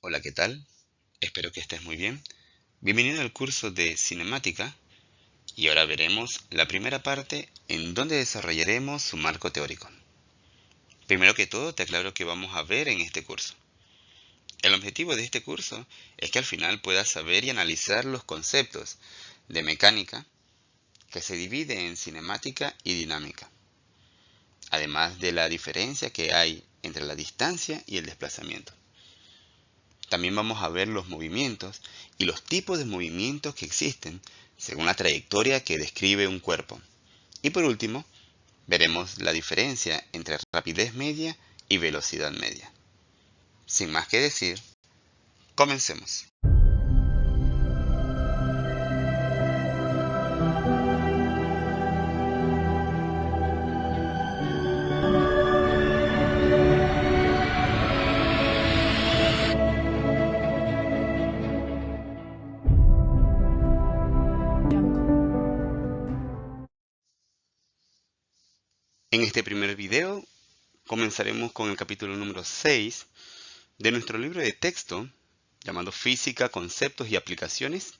Hola, ¿qué tal? Espero que estés muy bien. Bienvenido al curso de cinemática y ahora veremos la primera parte en donde desarrollaremos su marco teórico. Primero que todo, te aclaro que vamos a ver en este curso. El objetivo de este curso es que al final puedas saber y analizar los conceptos de mecánica que se divide en cinemática y dinámica, además de la diferencia que hay entre la distancia y el desplazamiento. También vamos a ver los movimientos y los tipos de movimientos que existen según la trayectoria que describe un cuerpo. Y por último, veremos la diferencia entre rapidez media y velocidad media. Sin más que decir, comencemos. En este primer video comenzaremos con el capítulo número 6 de nuestro libro de texto llamado Física, Conceptos y Aplicaciones.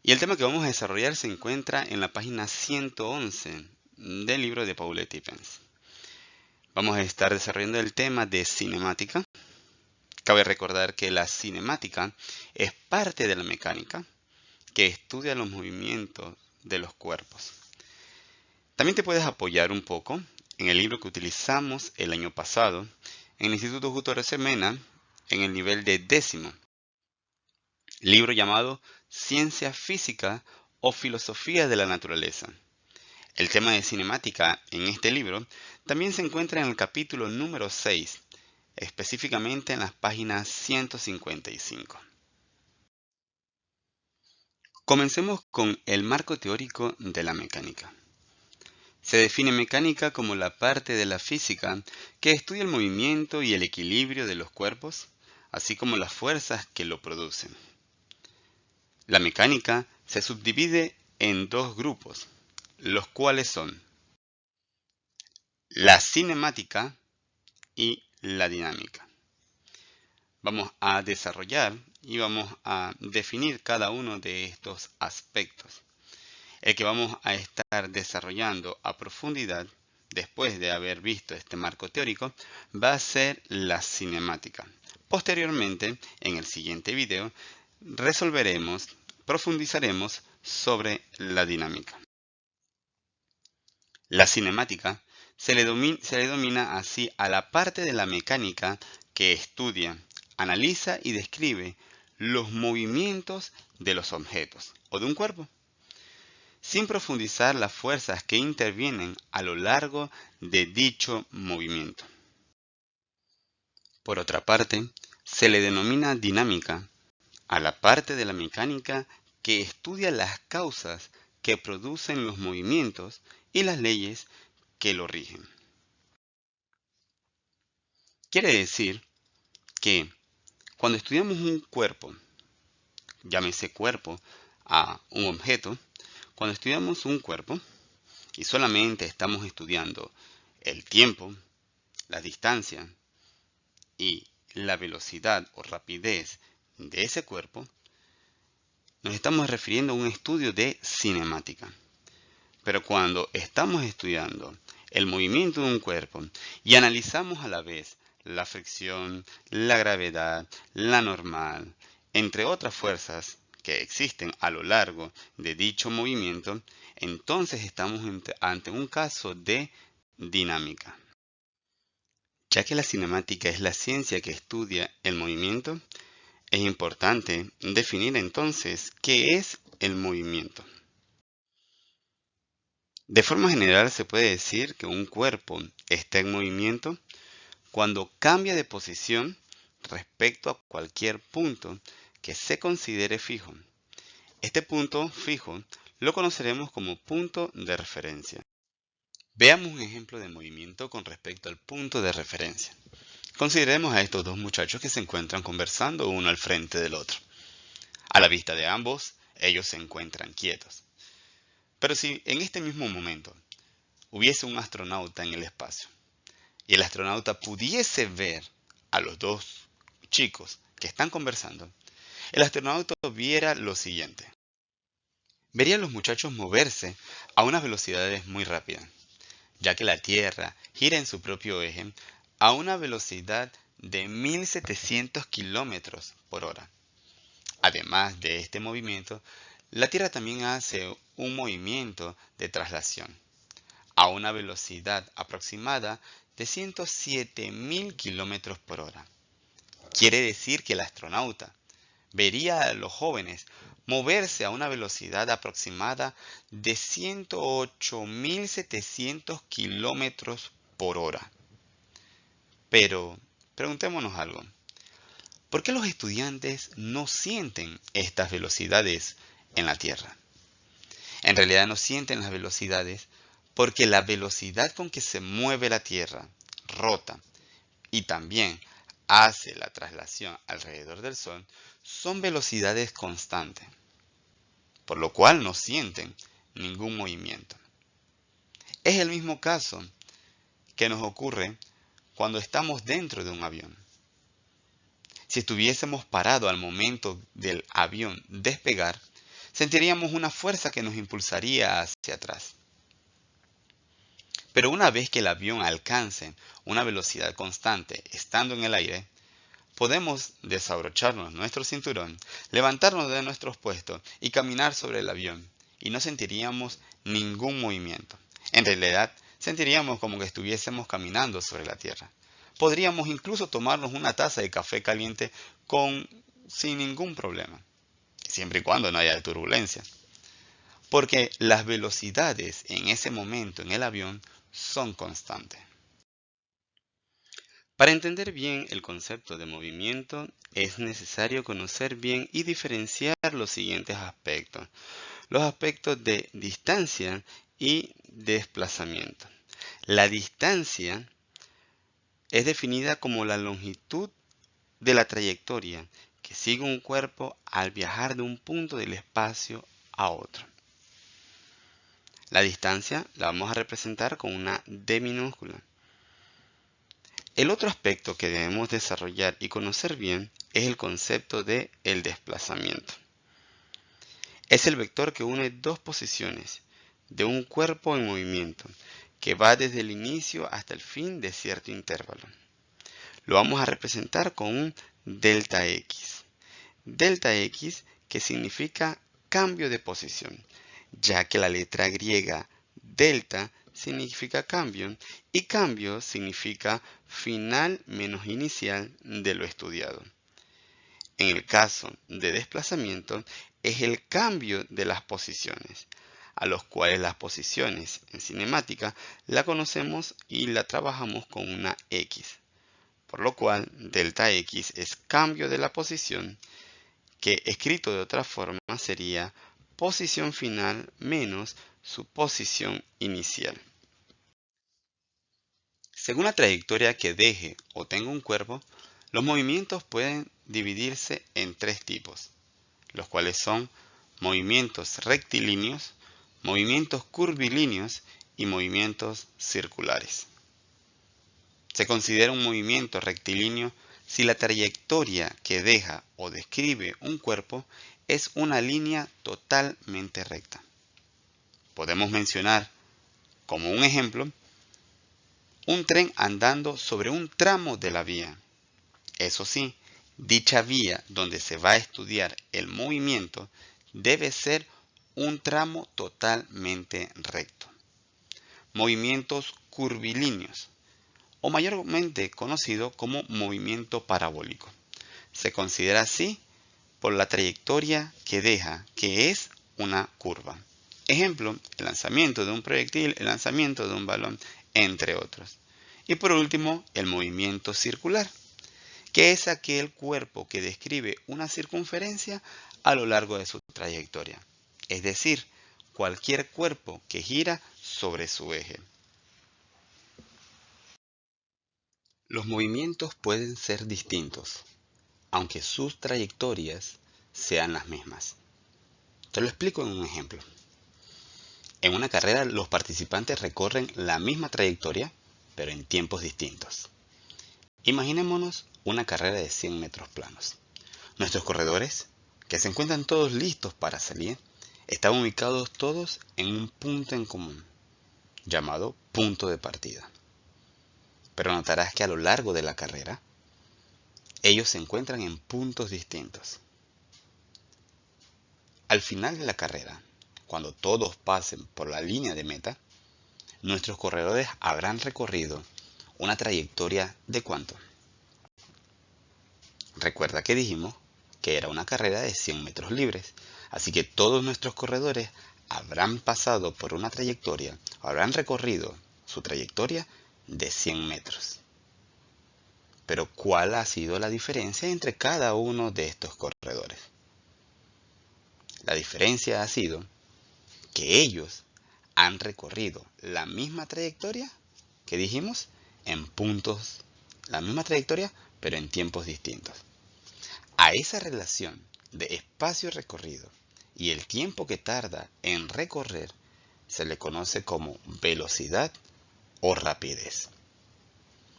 Y el tema que vamos a desarrollar se encuentra en la página 111 del libro de Paul Tippens. Vamos a estar desarrollando el tema de cinemática. Cabe recordar que la cinemática es parte de la mecánica que estudia los movimientos de los cuerpos. También te puedes apoyar un poco en el libro que utilizamos el año pasado en el Instituto Justo Arosemena en el nivel de 10º, libro llamado Ciencia Física o Filosofía de la Naturaleza. El tema de cinemática en este libro también se encuentra en el capítulo número 6, específicamente en las páginas 155. Comencemos con el marco teórico de la mecánica. Se define mecánica como la parte de la física que estudia el movimiento y el equilibrio de los cuerpos, así como las fuerzas que lo producen. La mecánica se subdivide en dos grupos, los cuales son la cinemática y la dinámica. Vamos a desarrollar y vamos a definir cada uno de estos aspectos. El que vamos a estar desarrollando a profundidad después de haber visto este marco teórico va a ser la cinemática. Posteriormente, en el siguiente video, profundizaremos sobre la dinámica. La cinemática se le denomina así a la parte de la mecánica que estudia, analiza y describe los movimientos de los objetos o de un cuerpo, sin profundizar las fuerzas que intervienen a lo largo de dicho movimiento. Por otra parte, se le denomina dinámica a la parte de la mecánica que estudia las causas que producen los movimientos y las leyes que lo rigen. Quiere decir que cuando estudiamos un cuerpo, llámese cuerpo a un objeto, cuando estudiamos un cuerpo y solamente estamos estudiando el tiempo, la distancia y la velocidad o rapidez de ese cuerpo, nos estamos refiriendo a un estudio de cinemática. Pero cuando estamos estudiando el movimiento de un cuerpo y analizamos a la vez la fricción, la gravedad, la normal, entre otras fuerzas que existen a lo largo de dicho movimiento, entonces estamos ante un caso de dinámica. Ya que la cinemática es la ciencia que estudia el movimiento, es importante definir entonces qué es el movimiento. De forma general se puede decir que un cuerpo está en movimiento cuando cambia de posición respecto a cualquier punto que se considere fijo. Este punto fijo lo conoceremos como punto de referencia. Veamos un ejemplo de movimiento con respecto al punto de referencia. Consideremos a estos dos muchachos que se encuentran conversando uno al frente del otro. A la vista de ambos, ellos se encuentran quietos. Pero si en este mismo momento hubiese un astronauta en el espacio y el astronauta pudiese ver a los dos chicos que están conversando, el astronauta viera lo siguiente. Vería a los muchachos moverse a unas velocidades muy rápidas, ya que la Tierra gira en su propio eje a una velocidad de 1700 kilómetros por hora. Además de este movimiento, la Tierra también hace un movimiento de traslación a una velocidad aproximada de 107.000 kilómetros por hora. Quiere decir que el astronauta vería a los jóvenes moverse a una velocidad aproximada de 108.700 kilómetros por hora. Pero preguntémonos algo. ¿Por qué los estudiantes no sienten estas velocidades en la Tierra? En realidad no sienten las velocidades porque la velocidad con que se mueve la Tierra, rota y también hace la traslación alrededor del Sol son velocidades constantes, por lo cual no sienten ningún movimiento. Es el mismo caso que nos ocurre cuando estamos dentro de un avión. Si estuviésemos parados al momento del avión despegar, sentiríamos una fuerza que nos impulsaría hacia atrás. Pero una vez que el avión alcance una velocidad constante estando en el aire, podemos desabrocharnos nuestro cinturón, levantarnos de nuestros puestos y caminar sobre el avión, y no sentiríamos ningún movimiento. En realidad, sentiríamos como que estuviésemos caminando sobre la tierra. Podríamos incluso tomarnos una taza de café caliente sin ningún problema, siempre y cuando no haya turbulencia. Porque las velocidades en ese momento en el avión son constantes. Para entender bien el concepto de movimiento, es necesario conocer bien y diferenciar los siguientes aspectos. Los aspectos de distancia y desplazamiento. La distancia es definida como la longitud de la trayectoria que sigue un cuerpo al viajar de un punto del espacio a otro. La distancia la vamos a representar con una D minúscula. El otro aspecto que debemos desarrollar y conocer bien es el concepto de el desplazamiento. Es el vector que une dos posiciones de un cuerpo en movimiento, que va desde el inicio hasta el fin de cierto intervalo. Lo vamos a representar con un delta X. Delta X que significa cambio de posición, ya que la letra griega delta significa cambio y cambio significa final menos inicial de lo estudiado. En el caso de desplazamiento es el cambio de las posiciones, a los cuales las posiciones en cinemática la conocemos y la trabajamos con una X, por lo cual delta X es cambio de la posición, que escrito de otra forma sería posición final menos su posición inicial. Según la trayectoria que deje o tenga un cuerpo, los movimientos pueden dividirse en tres tipos, los cuales son movimientos rectilíneos, movimientos curvilíneos y movimientos circulares. Se considera un movimiento rectilíneo si la trayectoria que deja o describe un cuerpo es una línea totalmente recta. Podemos mencionar como un ejemplo un tren andando sobre un tramo de la vía. Eso sí, dicha vía donde se va a estudiar el movimiento debe ser un tramo totalmente recto. Movimientos curvilíneos, o mayormente conocido como movimiento parabólico. Se considera así por la trayectoria que deja, que es una curva. Ejemplo, el lanzamiento de un proyectil, el lanzamiento de un balón, entre otros. Y por último, el movimiento circular, que es aquel cuerpo que describe una circunferencia a lo largo de su trayectoria. Es decir, cualquier cuerpo que gira sobre su eje. Los movimientos pueden ser distintos, aunque sus trayectorias sean las mismas. Te lo explico en un ejemplo. En una carrera los participantes recorren la misma trayectoria, pero en tiempos distintos. Imaginémonos una carrera de 100 metros planos. Nuestros corredores, que se encuentran todos listos para salir, están ubicados todos en un punto en común, llamado punto de partida. Pero notarás que a lo largo de la carrera, ellos se encuentran en puntos distintos. Al final de la carrera, cuando todos pasen por la línea de meta, nuestros corredores habrán recorrido una trayectoria ¿de cuánto? Recuerda que dijimos que era una carrera de 100 metros libres, así que todos nuestros corredores habrán pasado por una trayectoria, habrán recorrido su trayectoria de 100 metros. Pero ¿cuál ha sido la diferencia entre cada uno de estos corredores? La diferencia ha sido que ellos han recorrido la misma trayectoria que dijimos en puntos, la misma trayectoria pero en tiempos distintos. A esa relación de espacio recorrido y el tiempo que tarda en recorrer se le conoce como velocidad o rapidez.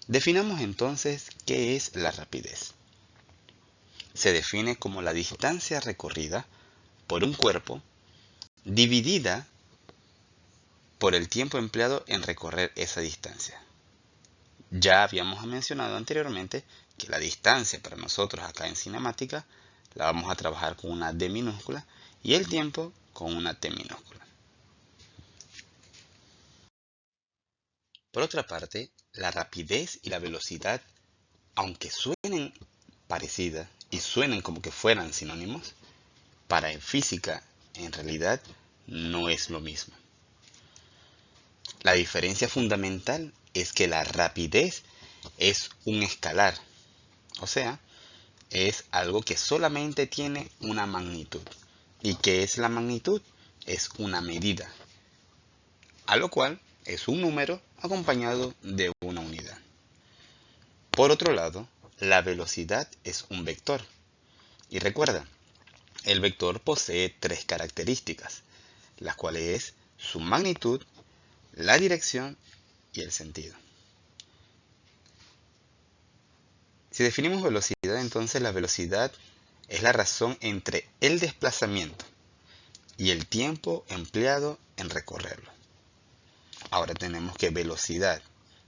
Definamos entonces qué es la rapidez. Se define como la distancia recorrida por un cuerpo dividida por el tiempo empleado en recorrer esa distancia. Ya habíamos mencionado anteriormente que la distancia para nosotros acá en cinemática la vamos a trabajar con una D minúscula y el tiempo con una T minúscula. Por otra parte, la rapidez y la velocidad, aunque suenen parecidas y suenen como que fueran sinónimos, para física en realidad no es lo mismo. La diferencia fundamental es que la rapidez es un escalar, o sea, es algo que solamente tiene una magnitud. ¿Y qué es la magnitud? Es una medida, a lo cual es un número acompañado de una unidad. Por otro lado, la velocidad es un vector. Y recuerda, el vector posee tres características, las cuales es su magnitud, la dirección y el sentido. Si definimos velocidad, entonces la velocidad es la razón entre el desplazamiento y el tiempo empleado en recorrerlo. Ahora tenemos que velocidad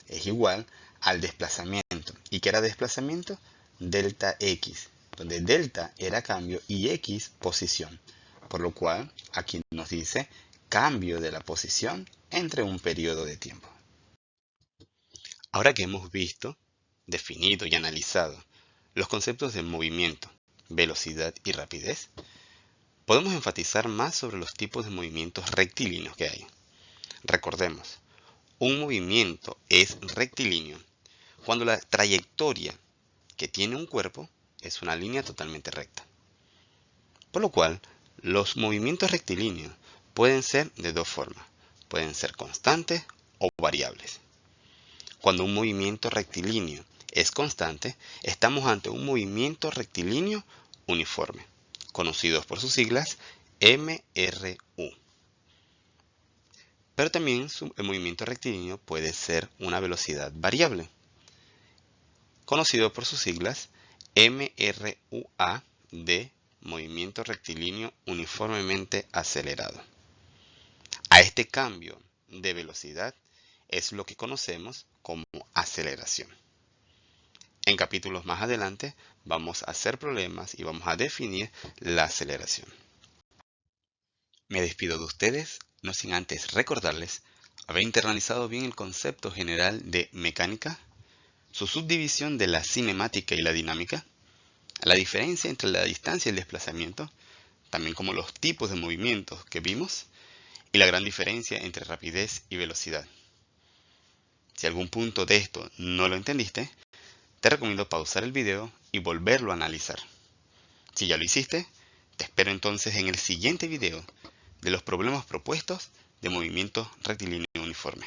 es igual al desplazamiento. ¿Y qué era desplazamiento? Delta X, donde delta era cambio y X posición. Por lo cual aquí nos dice cambio de la posición entre un periodo de tiempo. Ahora que hemos visto, definido y analizado los conceptos de movimiento, velocidad y rapidez, podemos enfatizar más sobre los tipos de movimientos rectilíneos que hay. Recordemos, un movimiento es rectilíneo cuando la trayectoria que tiene un cuerpo es una línea totalmente recta. Por lo cual, los movimientos rectilíneos pueden ser de dos formas. Pueden ser constantes o variables. Cuando un movimiento rectilíneo es constante, estamos ante un movimiento rectilíneo uniforme, conocidos por sus siglas MRU. Pero también el movimiento rectilíneo puede ser una velocidad variable, conocido por sus siglas MRUA de movimiento rectilíneo uniformemente acelerado. A este cambio de velocidad es lo que conocemos como aceleración. En capítulos más adelante vamos a hacer problemas y vamos a definir la aceleración. Me despido de ustedes, no sin antes recordarles haber internalizado bien el concepto general de mecánica, su subdivisión de la cinemática y la dinámica, la diferencia entre la distancia y el desplazamiento, también como los tipos de movimientos que vimos, y la gran diferencia entre rapidez y velocidad. Si algún punto de esto no lo entendiste, te recomiendo pausar el video y volverlo a analizar. Si ya lo hiciste, te espero entonces en el siguiente video de los problemas propuestos de movimiento rectilíneo uniforme.